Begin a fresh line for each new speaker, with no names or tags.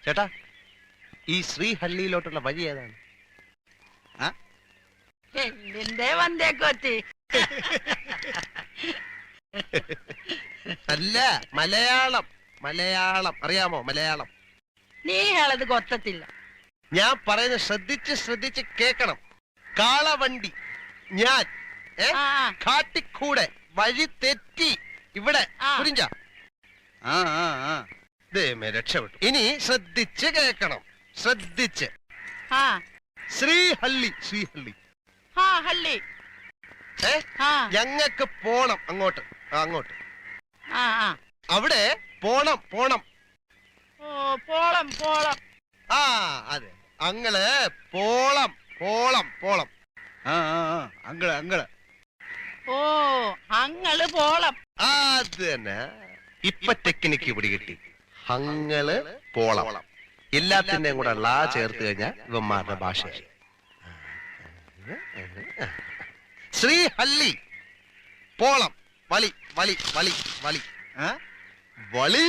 ചേട്ടാ, ഈ ശ്രീഹള്ളിയിലോട്ടുള്ള വഴി ഏതാണ്?
എന്റെ വന്തേക്കൊത്തി.
അല്ല, മലയാളം. മലയാളം അറിയാമോ? മലയാളം.
നീ ഹേളത് കൊത്തത്തില്ല.
ഞാൻ പറയുന്നത് ശ്രദ്ധിച്ച് കേക്കണം. കാളവണ്ടി ഞാൻ കാട്ടിക്കൂടെ വഴി തെറ്റി ഇവിടെ പുരിഞ്ച രക്ഷപ്പെട്ടു. ഇനി ശ്രദ്ധിച്ച് കേക്കണം. ശ്രദ്ധിച്ച്. ശ്രീഹള്ളി. ശ്രീഹള്ളി
ഹള്ളി.
ഞങ്ങക്ക് പോണം അങ്ങോട്ട്. അങ്ങോട്ട് അവിടെ പോണം. പോണം.
പോളം പോളം.
അതെ, അങ്ങള് പോളം. പോളം പോളം.
അങ്ങള് അങ്ങള്.
ഓ, അങ്ങള് പോളം.
അത് തന്നെ. ഇപ്പൊ ടെക്നിക്ക് പിടികിട്ടി. അങ്ങള് പോളം. എല്ലാത്തിന്റെയും കൂടെ ലാ ചേർത്ത് കഴിഞ്ഞാൽ ഇവന്മാരുടെ ഭാഷയായി. ശ്രീഹള്ളി പോളം. വലി വലി വലി വലി വളി.